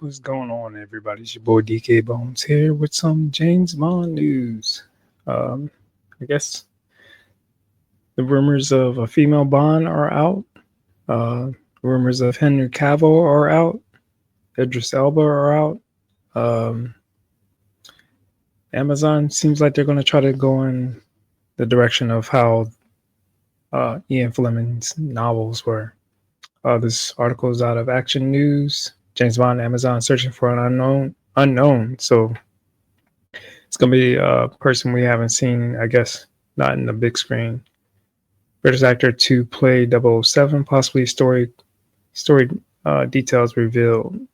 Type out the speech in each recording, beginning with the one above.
What's going on, everybody? It's your boy DK Bones here with some James Bond news. Um, I guess the rumors of a female Bond are out. Uh, Rumors of Henry Cavill are out. Idris Elba are out. Um, Amazon seems like they're going to try to go in the direction of how Ian Fleming's novels were. This article is out of Action News. James Bond, Amazon searching for an unknown. So it's gonna be a person we haven't seen, I guess, not in the big screen. British actor to play 007, possibly story details revealed.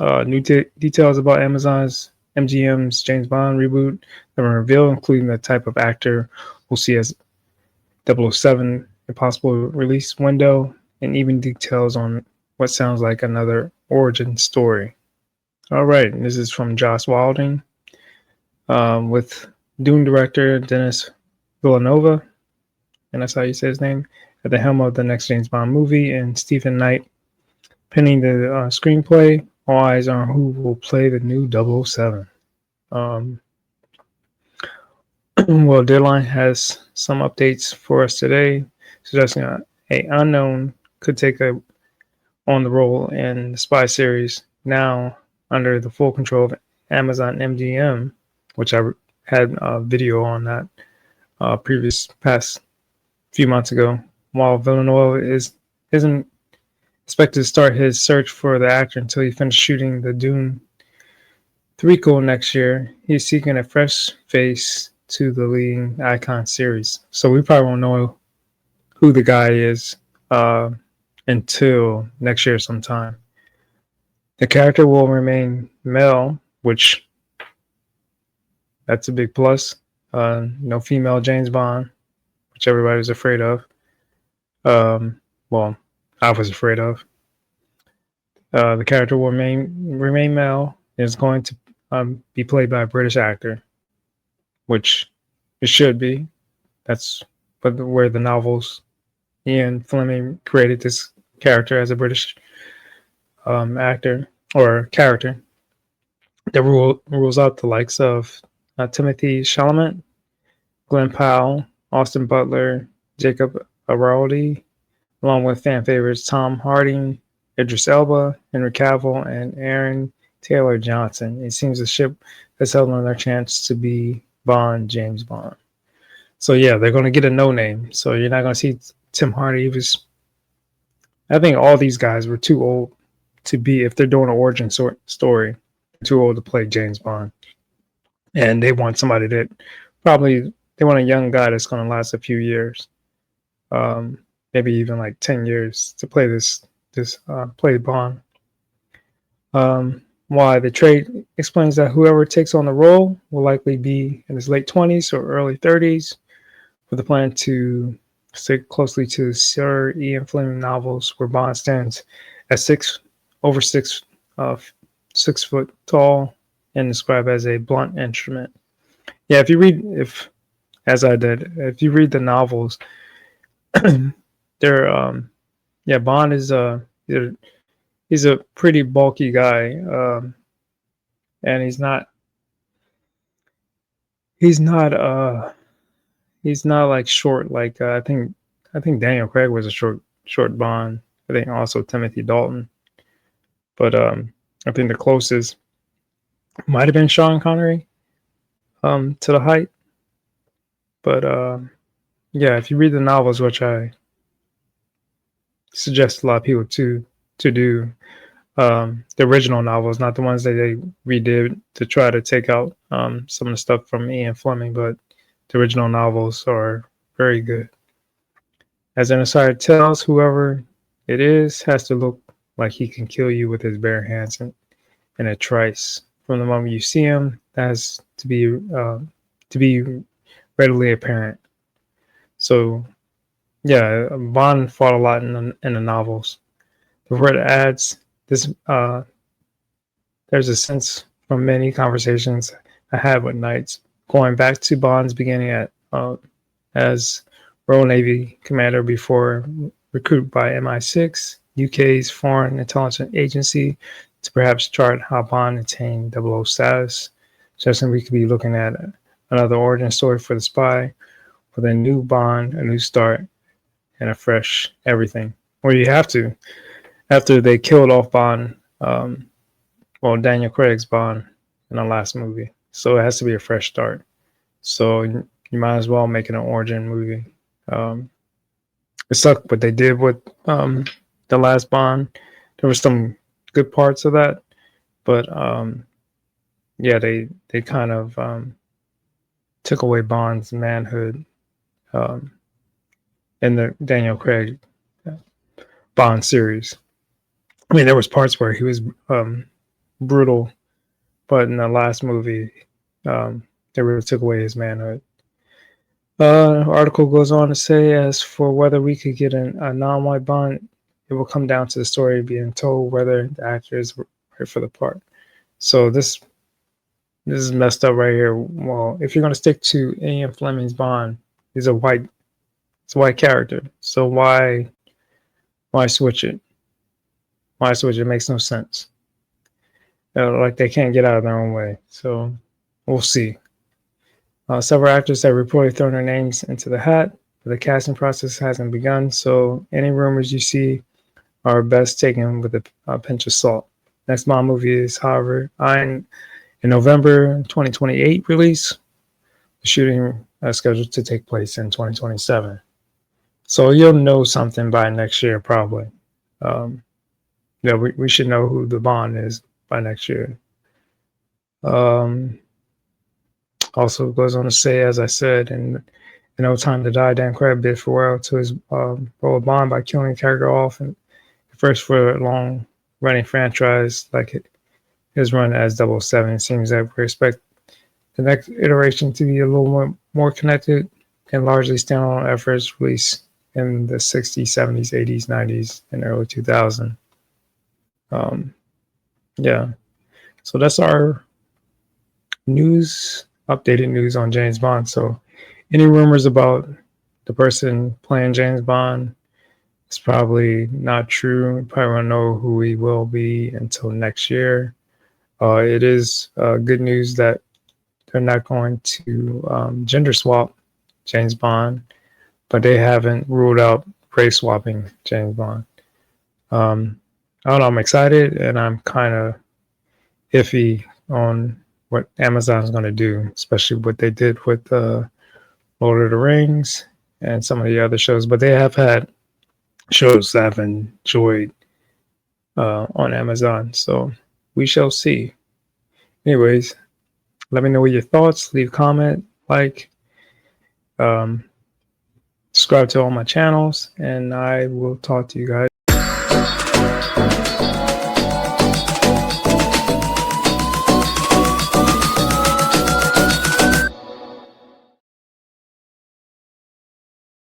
New details about Amazon's MGM's James Bond reboot that were revealed, including the type of actor we'll see as 007, a possible release window, and even details on what sounds like another origin story. All right, this is from Joss Walding with Dune director Denis Villeneuve, and that's how you say his name, at the helm of the next James Bond movie, and Stephen Knight penning the screenplay. All eyes on who will play the new 007. Well, Deadline has some updates for us today, suggesting a unknown could take on the role in the spy series now under the full control of Amazon MGM, which I had a video on that past few months ago. While Villeneuve isn't expected to start his search for the actor until he finishes shooting the Dune threequel next year, he's seeking a fresh face to the leading icon series. So we probably won't know who the guy is until next year sometime. The character will remain male, which that's a big plus. No female James Bond, which everybody was afraid of. Well, I was afraid of. The character will remain male and is going to be played by a British actor, which it should be. That's where the novels Ian Fleming created this character as a British actor or character that rules out the likes of Timothy Chalamet, Glenn Powell, Austin Butler, Jacob Elordi, along with fan favorites Tom Hardy, Idris Elba, Henry Cavill, and Aaron Taylor Johnson. It seems the ship has held on their chance to be James Bond. So yeah, they're going to get a no name. So you're not going to see Tim Hardy. I think all these guys were too old to be, if they're doing an origin story, too old to play James Bond. And they want somebody that they want a young guy that's going to last a few years. Maybe even like 10 years to play play Bond. Why the trade explains that whoever takes on the role will likely be in his late 20s or early 30s, with a plan to stick closely to Sir Ian Fleming novels, where Bond stands at 6 foot tall and described as a blunt instrument. Yeah, if you read the novels, Bond is he's a pretty bulky guy, and he's not like short. Like I think Daniel Craig was a short Bond. I think also Timothy Dalton, but I think the closest might have been Sean Connery to the height. But if you read the novels, which I suggest a lot of people to do, the original novels, not the ones that they redid to try to take out some of the stuff from Ian Fleming, but the original novels are very good. As an insider tells, whoever it is has to look like he can kill you with his bare hands in a trice. From the moment you see him, that has to be readily apparent. So, yeah, Bond fought a lot in the novels. The word adds this. There's a sense from many conversations I had with Knights, going back to Bond's beginning as Royal Navy commander before recruited by MI6, UK's Foreign Intelligence Agency to perhaps chart how Bond attained 00 status. Suggesting we could be looking at another origin story for the spy, with a new Bond, a new start, and a fresh everything. Well, you have to. After they killed off Bond, Daniel Craig's Bond in the last movie. So it has to be a fresh start. So you might as well make it an origin movie. It sucked what they did with the last Bond. There were some good parts of that, but yeah, they kind of took away Bond's manhood in the Daniel Craig Bond series. I mean, there was parts where he was brutal, but in the last movie, they really took away his manhood. Article goes on to say, as for whether we could get a non-white Bond, it will come down to the story being told whether the actor is right for the part. So this is messed up right here. Well, if you're going to stick to Ian Fleming's Bond, it's a white character. So why switch it? Why switch it? It makes no sense. Like they can't get out of their own way. So we'll see. Several actors have reportedly thrown their names into the hat, but the casting process hasn't begun. So any rumors you see are best taken with a pinch of salt. Next Bond movie is, however, in November 2028 release. The shooting is scheduled to take place in 2027. So you'll know something by next year, probably. We should know who the Bond is by next year. Also goes on to say, as I said, in No Time to Die, Dan Craig bid farewell to his role of Bond by killing the character off, and first for a long-running franchise like his run as 007. It seems that we expect the next iteration to be a little more connected and largely standalone efforts released in the 60s, 70s, 80s, 90s, and early 2000s. Yeah. So that's our updated news on James Bond. So any rumors about the person playing James Bond is probably not true. We probably won't know who he will be until next year. It is good news that they're not going to gender swap James Bond, but they haven't ruled out race swapping James Bond. I don't know, I'm excited, and I'm kind of iffy on what Amazon's going to do, especially what they did with Lord of the Rings and some of the other shows. But they have had shows that I've enjoyed on Amazon, so we shall see. Anyways, let me know what your thoughts. Leave a comment, subscribe to all my channels, and I will talk to you guys.